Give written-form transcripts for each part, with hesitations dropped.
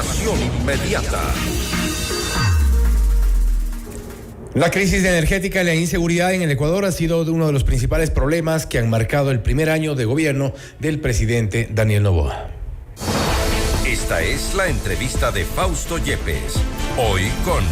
Información inmediata. La crisis energética y la inseguridad en el Ecuador ha sido uno de los principales problemas que han marcado el primer año de gobierno del presidente Daniel Noboa. Esta es la entrevista de Fausto Yepes. Hoy con...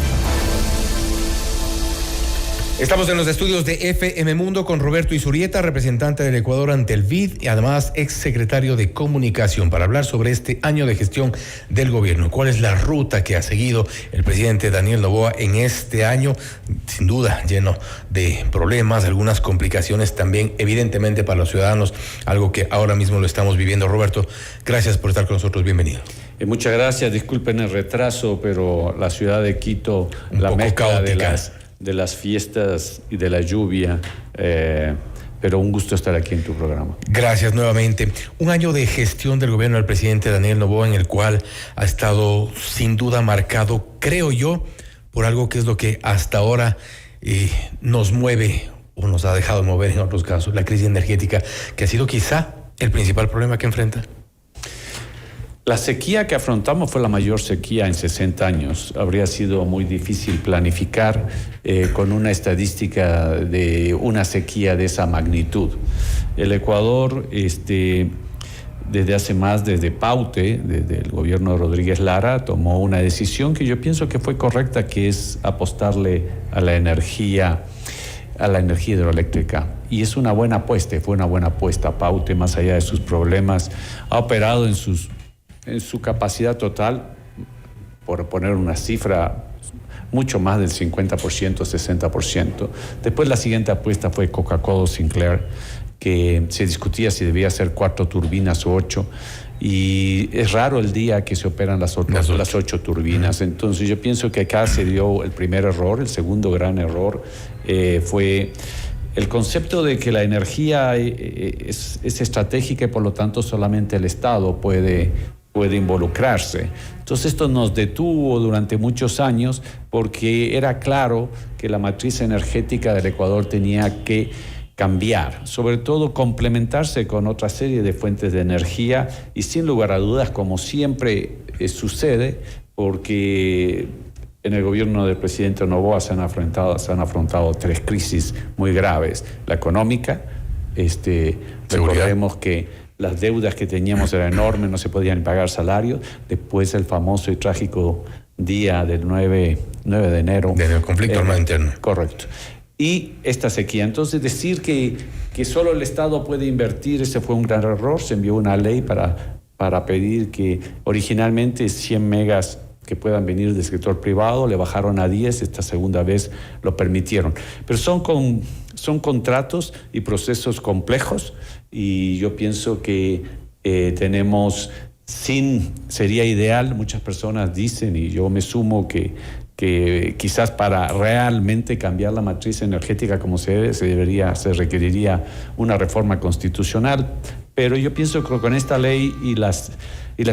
Estamos en los estudios de FM Mundo con Roberto Izurieta, representante del Ecuador ante el BID y además exsecretario de Comunicación, para hablar sobre este año de gestión del gobierno. ¿Cuál es la ruta que ha seguido el presidente Daniel Noboa en este año? Sin duda, lleno de problemas, algunas complicaciones también, evidentemente, para los ciudadanos, algo que ahora mismo lo estamos viviendo. Roberto, gracias por estar con nosotros. Bienvenido. Muchas gracias. Disculpen el retraso, pero la ciudad de Quito, la meca de las fiestas y de la lluvia, pero un gusto estar aquí en tu programa. Gracias nuevamente. Un año de gestión del gobierno del presidente Daniel Noboa en el cual ha estado sin duda marcado, creo yo, por algo que es lo que hasta ahora nos mueve o nos ha dejado mover en otros casos, la crisis energética, que ha sido quizá el principal problema que enfrenta. La sequía que afrontamos fue la mayor sequía en 60 años. Habría sido muy difícil planificar con una estadística de una sequía de esa magnitud. El Ecuador, desde Paute, desde el gobierno de Rodríguez Lara, tomó una decisión que yo pienso que fue correcta, que es apostarle a la energía hidroeléctrica. Y es una buena apuesta, fue una buena apuesta. Paute, más allá de sus problemas, ha operado en su capacidad total, por poner una cifra, mucho más del 50%, 60%. Después la siguiente apuesta fue Coca-Cola Sinclair, que se discutía si debía ser 4 turbinas o 8, y es raro el día que se operan las 8 turbinas. Entonces yo pienso que acá se dio el primer error. El segundo gran error fue el concepto de que la energía es estratégica y por lo tanto solamente el Estado puede involucrarse. Entonces esto nos detuvo durante muchos años porque era claro que la matriz energética del Ecuador tenía que cambiar, sobre todo complementarse con otra serie de fuentes de energía y sin lugar a dudas, como siempre sucede, porque en el gobierno del presidente Noboa se han afrontado 3 crisis muy graves. La económica, recordemos que las deudas que teníamos eran enormes, no se podían pagar salarios. Después el famoso y trágico día del 9 de enero. Del conflicto armado interno. Correcto. Y esta sequía. Entonces decir que solo el Estado puede invertir, ese fue un gran error. Se envió una ley para pedir que originalmente 100 megas que puedan venir del sector privado, le bajaron a 10, esta segunda vez lo permitieron. Pero son contratos y procesos complejos, y yo pienso que sería ideal, muchas personas dicen, y yo me sumo, que quizás para realmente cambiar la matriz energética como se requeriría una reforma constitucional, pero yo pienso que con esta ley y las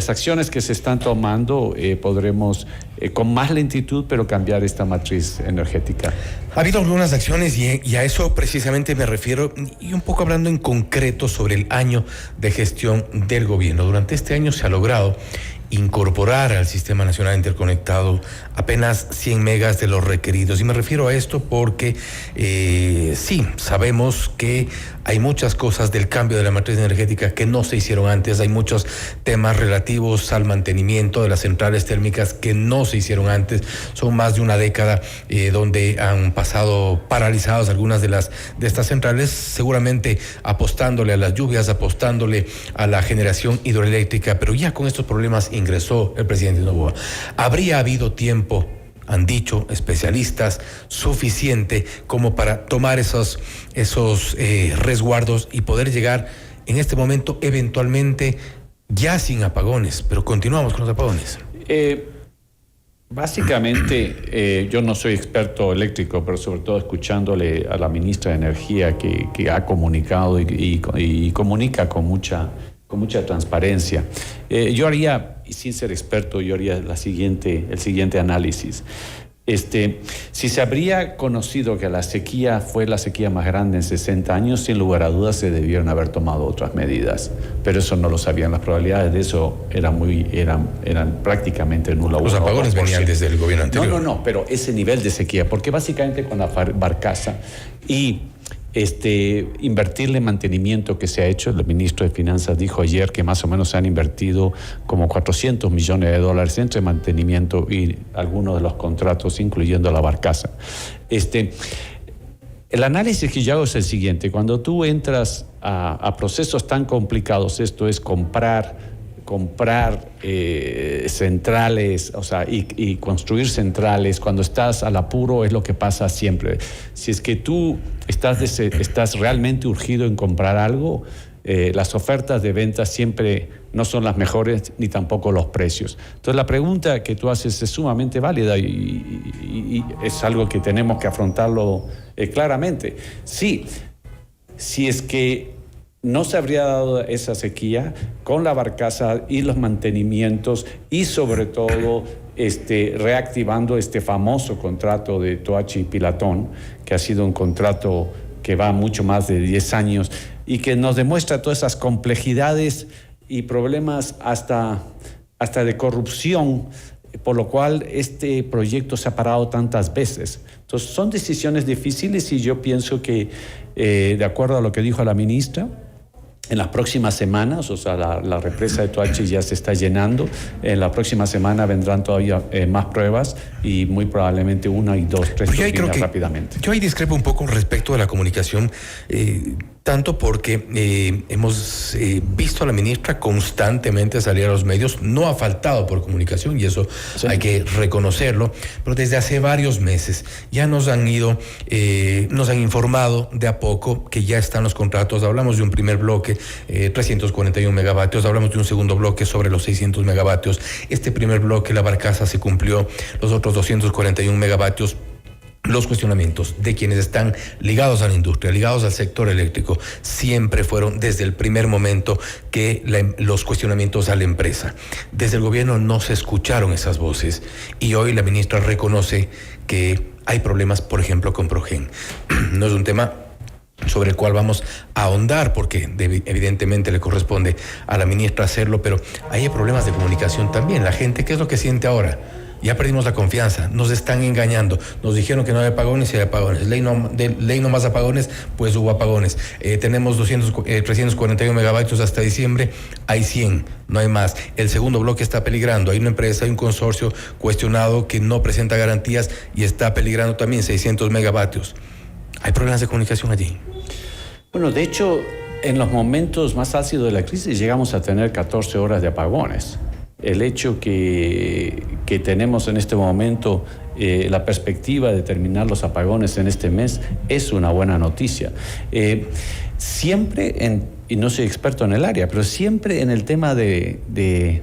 acciones que se están tomando podremos con más lentitud, pero cambiar esta matriz energética. Ha habido algunas acciones y a eso precisamente me refiero, y un poco hablando en concreto sobre el año de gestión del gobierno. Durante este año se ha logrado incorporar al Sistema Nacional Interconectado apenas 100 megas de los requeridos. Y me refiero a esto porque sí, sabemos que hay muchas cosas del cambio de la matriz energética que no se hicieron antes. Hay muchos temas relativos al mantenimiento de las centrales térmicas que no se hicieron antes. Son más de una década donde han pasado paralizadas algunas de estas centrales, seguramente apostándole a las lluvias, apostándole a la generación hidroeléctrica, pero ya con estos problemas ingresó el presidente Noboa. ¿Habría habido tiempo, han dicho especialistas, suficiente como para tomar esos resguardos y poder llegar en este momento eventualmente ya sin apagones? Pero continuamos con los apagones. Básicamente, yo no soy experto eléctrico, pero sobre todo escuchándole a la ministra de Energía que ha comunicado y comunica con mucha transparencia. Yo haría, y sin ser experto, el siguiente análisis. Si se habría conocido que la sequía fue la sequía más grande en 60 años, sin lugar a dudas se debieron haber tomado otras medidas, pero eso no lo sabían. Las probabilidades de eso eran prácticamente nulas. Los apagones venían desde el gobierno anterior. No, pero ese nivel de sequía, porque básicamente con la barcaza y invertirle en mantenimiento que se ha hecho, el ministro de Finanzas dijo ayer que más o menos se han invertido como $400 millones entre mantenimiento y algunos de los contratos, incluyendo la barcaza. El análisis que yo hago es el siguiente: cuando tú entras a procesos tan complicados, esto es comprar centrales, o sea, y construir centrales, cuando estás al apuro, es lo que pasa siempre. Si es que tú estás realmente urgido en comprar algo, las ofertas de venta siempre no son las mejores, ni tampoco los precios. Entonces la pregunta que tú haces es sumamente válida y es algo que tenemos que afrontarlo claramente. Sí, si es que no se habría dado esa sequía con la barcaza y los mantenimientos y sobre todo reactivando este famoso contrato de Toachi y Pilatón, que ha sido un contrato que va mucho más de 10 años y que nos demuestra todas esas complejidades y problemas hasta de corrupción, por lo cual este proyecto se ha parado tantas veces. Entonces son decisiones difíciles y yo pienso que, de acuerdo a lo que dijo la ministra, en las próximas semanas, o sea, la represa de Toachi ya se está llenando. En la próxima semana vendrán todavía más pruebas y muy probablemente 1 y 2, 3 turbinas rápidamente. Yo ahí discrepo un poco respecto de la comunicación, tanto porque hemos visto a la ministra constantemente salir a los medios. No ha faltado por comunicación y eso sí, hay que reconocerlo, pero desde hace varios meses ya nos han informado de a poco que ya están los contratos. Hablamos de un primer bloque, 341 megavatios, hablamos de un segundo bloque sobre los 600 megavatios. Este primer bloque, la barcaza se cumplió, los otros 241 megavatios. Los cuestionamientos de quienes están ligados a la industria, ligados al sector eléctrico, siempre fueron desde el primer momento que los cuestionamientos a la empresa. Desde el gobierno no se escucharon esas voces y hoy la ministra reconoce que hay problemas, por ejemplo, con Progen. No es un tema sobre el cual vamos a ahondar porque evidentemente le corresponde a la ministra hacerlo, pero hay problemas de comunicación también. La gente, ¿qué es lo que siente ahora? Ya perdimos la confianza, nos están engañando, nos dijeron que no hay apagones y hay apagones, ley no más apagones, pues hubo apagones. Tenemos 341 megavatios hasta diciembre, hay 100, no hay más. El segundo bloque está peligrando, hay una empresa, hay un consorcio cuestionado que no presenta garantías y está peligrando también 600 megavatios. ¿Hay problemas de comunicación allí? Bueno, de hecho, en los momentos más ácidos de la crisis llegamos a tener 14 horas de apagones. El hecho que tenemos en este momento la perspectiva de terminar los apagones en este mes es una buena noticia. Siempre, y no soy experto en el área, pero siempre en el tema de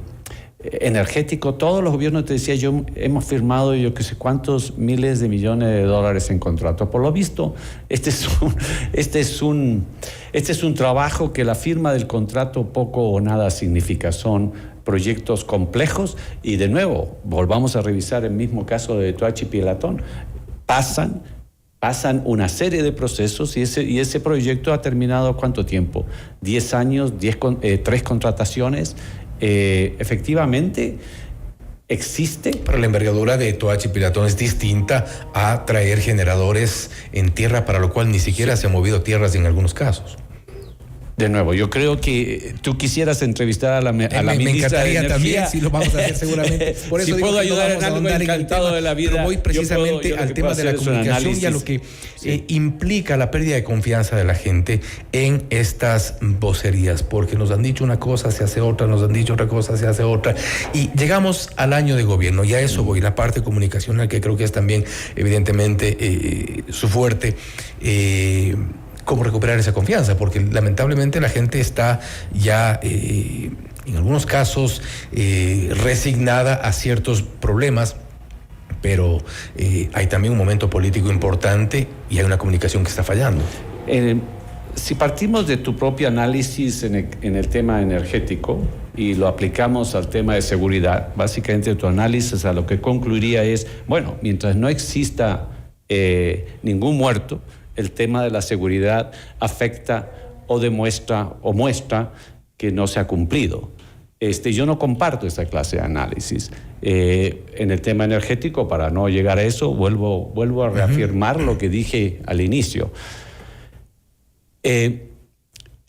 energético, todos los gobiernos, te decía yo, hemos firmado yo que sé cuántos miles de millones de dólares en contratos. Por lo visto, este es un trabajo que la firma del contrato poco o nada significa. Son proyectos complejos y, de nuevo, volvamos a revisar el mismo caso de Toachi y Pilatón. Pasan una serie de procesos y ese proyecto ha terminado ¿cuánto tiempo? 10 años, 3 contrataciones. Efectivamente existe. Pero la envergadura de Toachi y Pilatón es distinta a traer generadores en tierra, para lo cual ni siquiera se han movido tierras en algunos casos. De nuevo, yo creo que tú quisieras entrevistar a la ministra me encantaría de Energía. También, si lo vamos a hacer seguramente. Por eso si puedo ayudar en algo, encantado de la vida. Pero voy precisamente al tema de la comunicación y a lo que implica la pérdida de confianza de la gente en estas vocerías, porque nos han dicho una cosa, se hace otra, nos han dicho otra cosa, se hace otra, y llegamos al año de gobierno, y a eso voy, la parte comunicacional, que creo que es también evidentemente su fuerte. ¿Cómo recuperar esa confianza? Porque lamentablemente la gente está ya, en algunos casos, resignada a ciertos problemas, pero hay también un momento político importante y hay una comunicación que está fallando. Si partimos de tu propio análisis en el tema energético, y lo aplicamos al tema de seguridad, básicamente tu análisis a lo que concluiría es, bueno, mientras no exista ningún muerto, el tema de la seguridad afecta o demuestra o muestra que no se ha cumplido. Yo no comparto esa clase de análisis. En el tema energético, para no llegar a eso, vuelvo a reafirmar lo que dije al inicio. El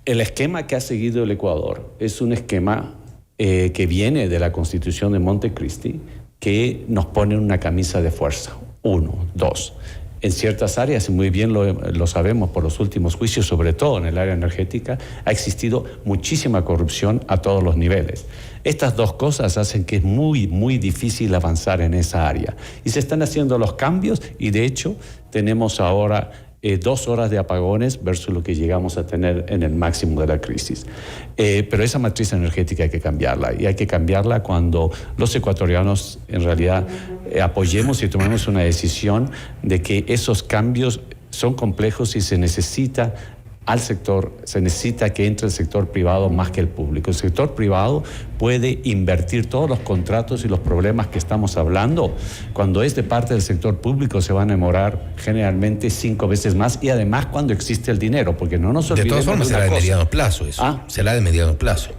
esquema que ha seguido el Ecuador es un esquema que viene de la Constitución de Montecristi, que nos pone una camisa de fuerza. 1, 2. En ciertas áreas, muy bien lo sabemos por los últimos juicios, sobre todo en el área energética, ha existido muchísima corrupción a todos los niveles. Estas dos cosas hacen que es muy, muy difícil avanzar en esa área. Y se están haciendo los cambios y, de hecho, tenemos ahora 2 horas de apagones versus lo que llegamos a tener en el máximo de la crisis. Pero esa matriz energética hay que cambiarla, y hay que cambiarla cuando los ecuatorianos en realidad apoyemos y tomemos una decisión de que esos cambios son complejos y se necesita que entre el sector privado más que el público. El sector privado puede invertir todos los contratos y los problemas que estamos hablando. Cuando es de parte del sector público se van a demorar generalmente 5 veces más, y además cuando existe el dinero, porque no nos olvidemos. De todas formas, será de mediano plazo eso. Será de mediano plazo.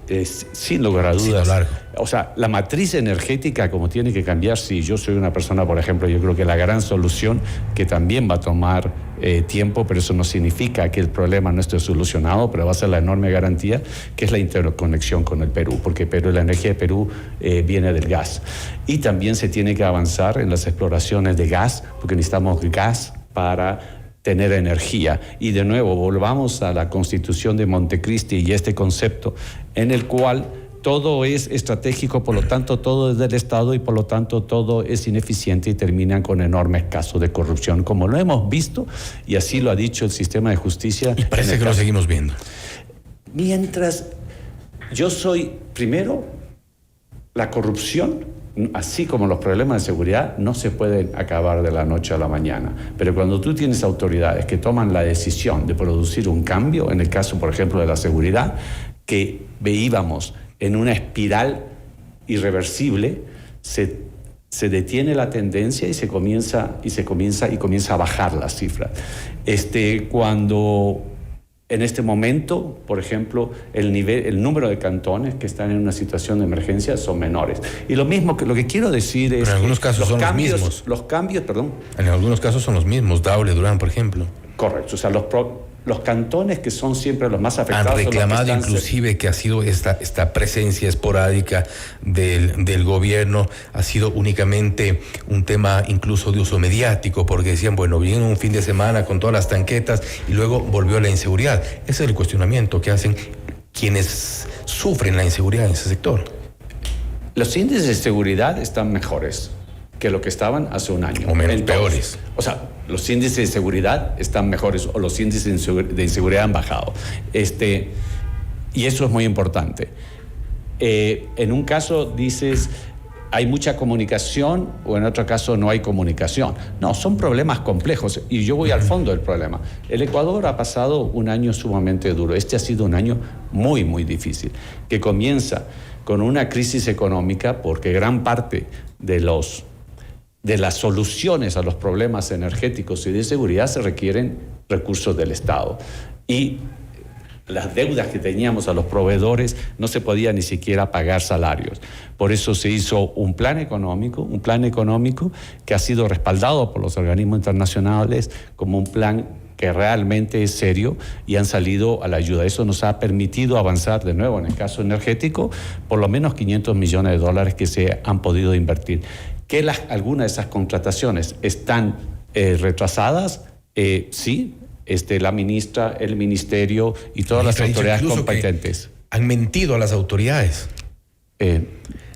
Sin lugar a dudas. Largo. O sea, la matriz energética como tiene que cambiar. Si yo soy una persona, por ejemplo, yo creo que la gran solución, que también va a tomar tiempo, pero eso no significa que el problema no esté solucionado, pero va a ser la enorme garantía, que es la interconexión con el Perú, porque la energía de Perú viene del gas. Y también se tiene que avanzar en las exploraciones de gas, porque necesitamos gas para tener energía. Y de nuevo, volvamos a la Constitución de Montecristi y este concepto en el cual todo es estratégico, por lo tanto todo es del Estado y por lo tanto todo es ineficiente, y terminan con enormes casos de corrupción, como lo hemos visto, y así lo ha dicho el sistema de justicia. Y parece que lo seguimos viendo. Mientras yo soy, primero, la corrupción, así como los problemas de seguridad, no se pueden acabar de la noche a la mañana. Pero cuando tú tienes autoridades que toman la decisión de producir un cambio, en el caso, por ejemplo, de la seguridad, que veíamos en una espiral irreversible, se detiene la tendencia y comienza a bajar las cifras. Cuando en este momento, por ejemplo, el número de cantones que están en una situación de emergencia son menores. Y lo que quiero decir es, pero en algunos casos son los mismos. Los cambios, perdón. En algunos casos son los mismos, Daule, Durán, por ejemplo. Correcto, o sea, los cantones que son siempre los más afectados. Han reclamado inclusive que ha sido esta presencia esporádica del gobierno, ha sido únicamente un tema incluso de uso mediático, porque decían, bueno, vino un fin de semana con todas las tanquetas y luego volvió la inseguridad. Ese es el cuestionamiento que hacen quienes sufren la inseguridad en ese sector. Los índices de seguridad están mejores que lo que estaban hace un año. O menos, peores. O sea, los índices de seguridad están mejores, o los índices de inseguridad han bajado. Y eso es muy importante. En un caso dices, hay mucha comunicación, o en otro caso no hay comunicación. No, son problemas complejos, y yo voy al fondo del problema. El Ecuador ha pasado un año sumamente duro. Este ha sido un año muy, muy difícil, que comienza con una crisis económica, porque gran parte de las soluciones a los problemas energéticos y de seguridad se requieren recursos del Estado. Y las deudas que teníamos a los proveedores, no se podía ni siquiera pagar salarios. Por eso se hizo un plan económico que ha sido respaldado por los organismos internacionales como un plan que realmente es serio, y han salido a la ayuda. Eso nos ha permitido avanzar de nuevo en el caso energético, por lo menos $500 millones que se han podido invertir. ¿Que algunas de esas contrataciones están retrasadas? Sí, la ministra, el ministerio y todas las autoridades competentes. Han mentido a las autoridades.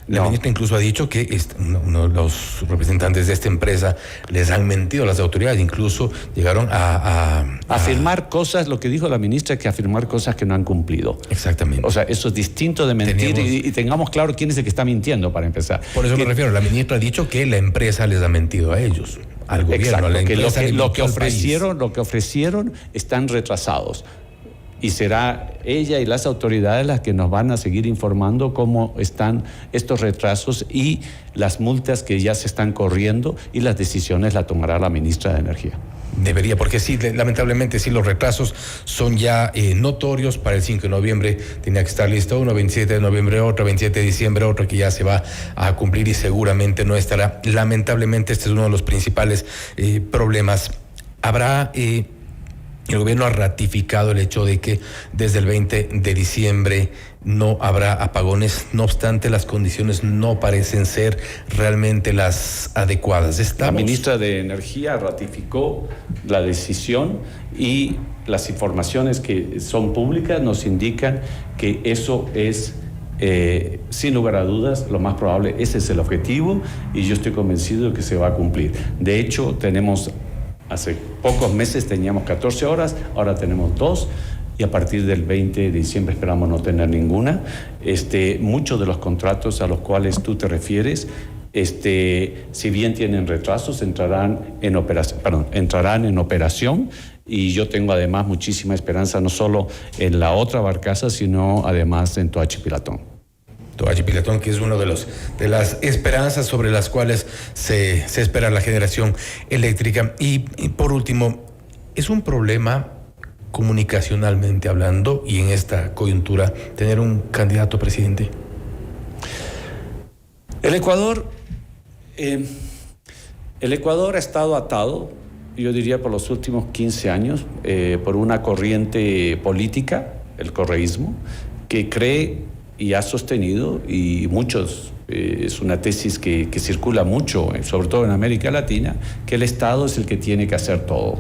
La ministra incluso ha dicho que uno de los representantes de esta empresa les han mentido a las autoridades, incluso llegaron a afirmar cosas. Lo que dijo la ministra es que afirmar cosas que no han cumplido. Exactamente. O sea, eso es distinto de mentir, y tengamos claro quién es el que está mintiendo, para empezar. Por eso me refiero, la ministra ha dicho que la empresa les ha mentido a ellos, al gobierno. Exacto, que lo que ofrecieron están retrasados. Y será ella y las autoridades las que nos van a seguir informando cómo están estos retrasos y las multas que ya se están corriendo, y las decisiones las tomará la ministra de Energía. Debería, porque sí, lamentablemente sí, los retrasos son ya notorios. Para el 5 de noviembre tenía que estar listo uno, 27 de noviembre otro, 27 de diciembre otro, que ya se va a cumplir y seguramente no estará. Lamentablemente este es uno de los principales problemas. Habrá... El gobierno ha ratificado el hecho de que desde el 20 de diciembre no habrá apagones. No obstante, las condiciones no parecen ser realmente las adecuadas. La ministra de Energía ratificó la decisión, y las informaciones que son públicas nos indican que eso es, sin lugar a dudas, lo más probable. Ese es el objetivo, y yo estoy convencido de que se va a cumplir. De hecho, hace pocos meses teníamos 14 horas, ahora tenemos 2, y a partir del 20 de diciembre esperamos no tener ninguna. Muchos de los contratos a los cuales tú te refieres, si bien tienen retrasos, entrarán en operación, y yo tengo además muchísima esperanza no solo en la otra barcaza, sino además en Toachi Pilatón. Toachi Pilatón, que es uno de las esperanzas sobre las cuales se espera la generación eléctrica. Y por último, ¿es un problema comunicacionalmente hablando y en esta coyuntura tener un candidato a presidente? El Ecuador ha estado atado, yo diría, por los últimos 15 años, por una corriente política, el correísmo, que cree y ha sostenido, y muchos, es una tesis que circula mucho, sobre todo en América Latina, que el Estado es el que tiene que hacer todo.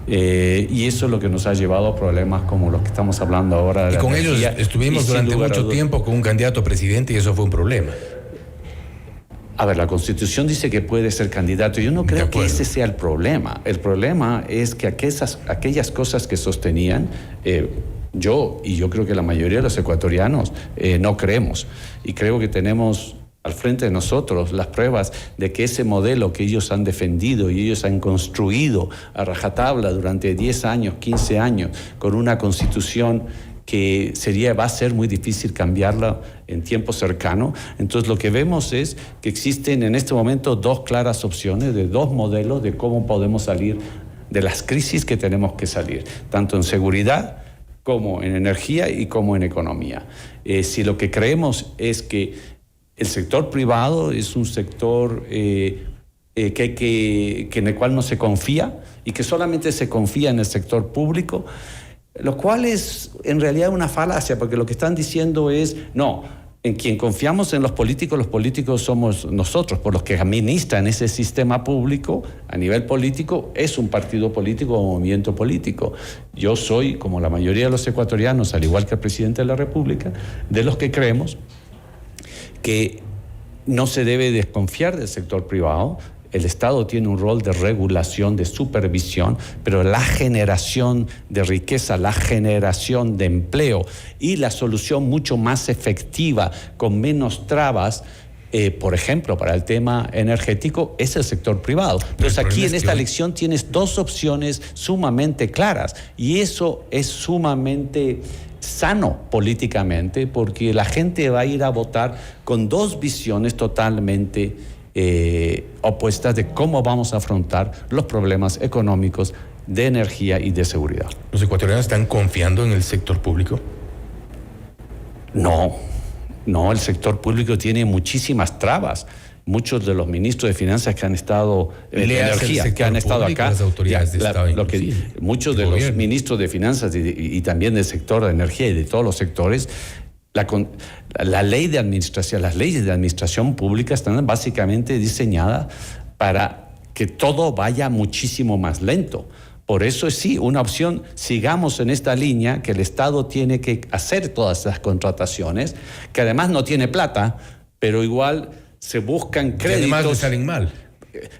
Y eso es lo que nos ha llevado a problemas como los que estamos hablando ahora. Y con ellos estuvimos durante mucho tiempo con un candidato a presidente, y eso fue un problema. A ver, la Constitución dice que puede ser candidato. Yo no creo que ese sea el problema. El problema es que aquellas cosas que sostenían, yo creo que la mayoría de los ecuatorianos no creemos. Y creo que tenemos al frente de nosotros las pruebas de que ese modelo que ellos han defendido y ellos han construido a rajatabla durante 10 años, 15 años, con una Constitución que va a ser muy difícil cambiarla en tiempo cercano. Entonces lo que vemos es que existen en este momento dos claras opciones, de dos modelos de cómo podemos salir de las crisis que tenemos que salir, tanto en seguridad como en energía y como en economía. Si lo que creemos es que el sector privado es un sector en el cual no se confía, y que solamente se confía en el sector público, lo cual es en realidad una falacia, porque lo que están diciendo es, no, en quien confiamos en los políticos somos nosotros, por los que administran ese sistema público a nivel político, es un partido político o movimiento político. Yo soy, como la mayoría de los ecuatorianos, al igual que el presidente de la República, de los que creemos que no se debe desconfiar del sector privado. El Estado tiene un rol de regulación, de supervisión, pero la generación de riqueza, la generación de empleo y la solución mucho más efectiva, con menos trabas, por ejemplo, para el tema energético, es el sector privado. Entonces aquí en esta elección tienes dos opciones sumamente claras, y eso es sumamente sano políticamente, porque la gente va a ir a votar con dos visiones totalmente opuestas de cómo vamos a afrontar los problemas económicos, de energía y de seguridad. ¿Los ecuatorianos están confiando en el sector público? No, el sector público tiene muchísimas trabas. Muchos de los ministros de finanzas que han estado de energía, que han estado acá, las autoridades de Estado, muchos de los ministros de finanzas y también del sector de energía y de todos los sectores, la ley de administración, las leyes de administración pública están básicamente diseñadas para que todo vaya muchísimo más lento. Por eso es sí, una opción, sigamos en esta línea, que el Estado tiene que hacer todas esas contrataciones, que además no tiene plata, pero igual se buscan créditos. Y además salen mal.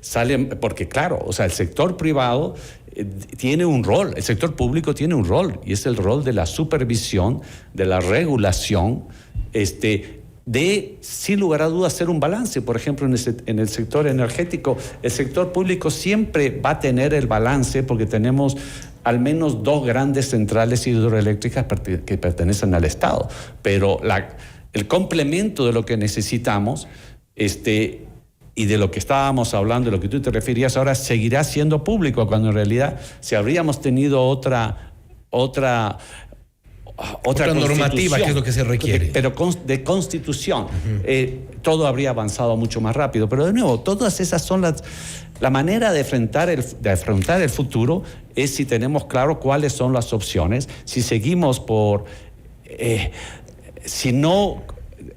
Salen, porque claro, o sea, el sector privado tiene un rol, el sector público tiene un rol, y es el rol de la supervisión, de la regulación, de, sin lugar a dudas, hacer un balance. Por ejemplo, en el sector energético, el sector público siempre va a tener el balance, porque tenemos al menos 2 grandes centrales hidroeléctricas que pertenecen al Estado. Pero el complemento de lo que necesitamos, y de lo que estábamos hablando, de lo que tú te referías ahora, seguirá siendo público, cuando en realidad, si habríamos tenido otra normativa, que es lo que se requiere. Pero de constitución, todo habría avanzado mucho más rápido. Pero de nuevo, todas esas son la manera de afrontar el futuro, es si tenemos claro cuáles son las opciones, si seguimos si no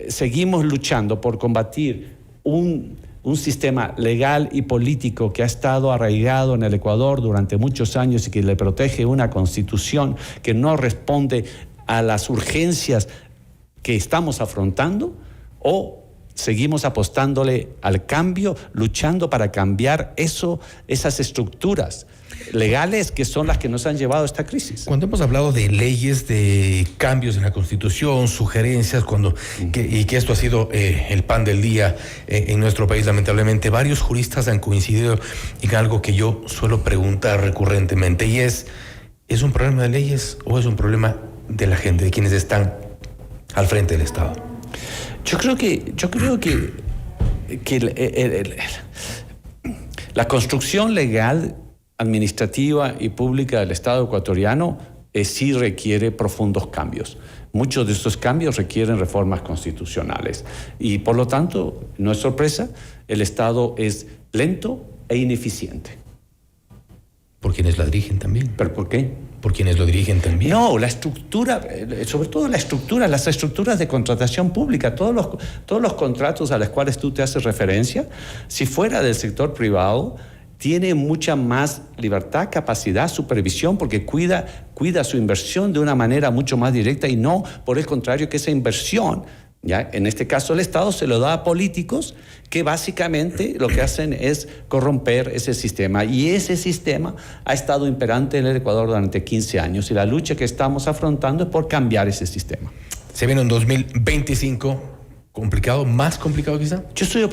seguimos luchando por combatir un sistema legal y político que ha estado arraigado en el Ecuador durante muchos años y que le protege una constitución que no responde a las urgencias que estamos afrontando, o seguimos apostándole al cambio, luchando para cambiar esas estructuras legales que son las que nos han llevado a esta crisis. Cuando hemos hablado de leyes, de cambios en la Constitución, sugerencias, y que esto ha sido el pan del día en nuestro país, lamentablemente, varios juristas han coincidido en algo que yo suelo preguntar recurrentemente, y ¿es un problema de leyes o es un problema de la gente, de quienes están al frente del Estado? Yo creo que la construcción legal, administrativa y pública del Estado ecuatoriano sí requiere profundos cambios. Muchos de estos cambios requieren reformas constitucionales y, por lo tanto, no es sorpresa, el Estado es lento e ineficiente. ¿Por quienes la dirigen también? ¿Pero por qué? ¿Por quienes lo dirigen también? No, la estructura, sobre todo las estructuras de contratación pública, todos los contratos a los cuales tú te haces referencia, si fuera del sector privado, tiene mucha más libertad, capacidad, supervisión, porque cuida su inversión de una manera mucho más directa, y no, por el contrario, que esa inversión, ¿ya? En este caso el Estado se lo da a políticos que básicamente lo que hacen es corromper ese sistema, y ese sistema ha estado imperante en el Ecuador durante 15 años, y la lucha que estamos afrontando es por cambiar ese sistema. Se viene un 2025 complicado, más complicado quizá. Yo soy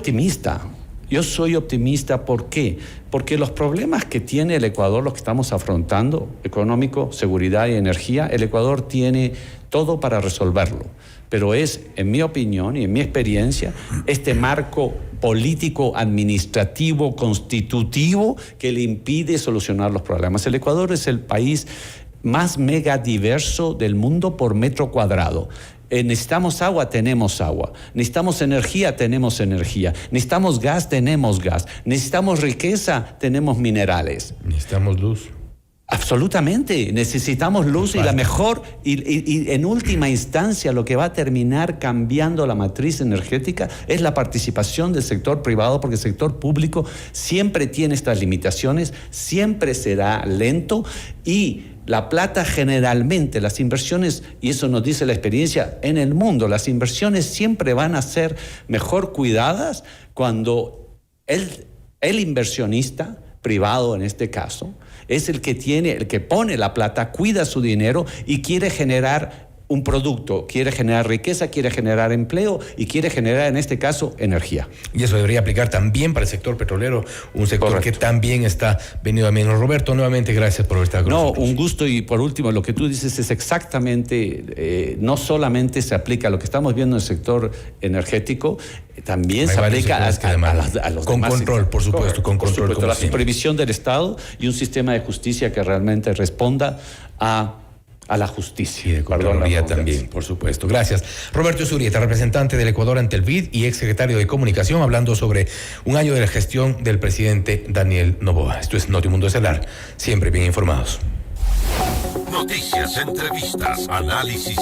optimista, ¿por qué? Porque los problemas que tiene el Ecuador, los que estamos afrontando, económico, seguridad y energía, el Ecuador tiene todo para resolverlo. Pero es, en mi opinión y en mi experiencia, este marco político, administrativo, constitutivo, que le impide solucionar los problemas. El Ecuador es el país más megadiverso del mundo por metro cuadrado. Necesitamos agua, tenemos agua. Necesitamos energía, tenemos energía. Necesitamos gas, tenemos gas. Necesitamos riqueza, tenemos minerales. Necesitamos luz. Absolutamente, necesitamos luz, y la mejor, y en última instancia lo que va a terminar cambiando la matriz energética es la participación del sector privado, porque el sector público siempre tiene estas limitaciones, siempre será lento, y la plata generalmente, las inversiones, y eso nos dice la experiencia en el mundo, las inversiones siempre van a ser mejor cuidadas cuando el inversionista privado, en este caso, es el que pone la plata, cuida su dinero y quiere generar un producto, quiere generar riqueza, quiere generar empleo y quiere generar, en este caso, energía. Y eso debería aplicar también para el sector petrolero, un sector Correcto. Que también está venido a menos. Roberto, nuevamente gracias por estar con nosotros. Un gusto, y por último, lo que tú dices es exactamente, no solamente se aplica a lo que estamos viendo en el sector energético, también se aplica a los con demás. Control, por supuesto, con control. La supervisión del Estado y un sistema de justicia que realmente responda a la justicia. Y de Contraloría también, por supuesto. Gracias. Roberto Zurieta, representante del Ecuador ante el BID y exsecretario de Comunicación, hablando sobre un año de la gestión del presidente Daniel Noboa. Esto es Notimundo Estelar, siempre bien informados. Noticias, entrevistas, análisis.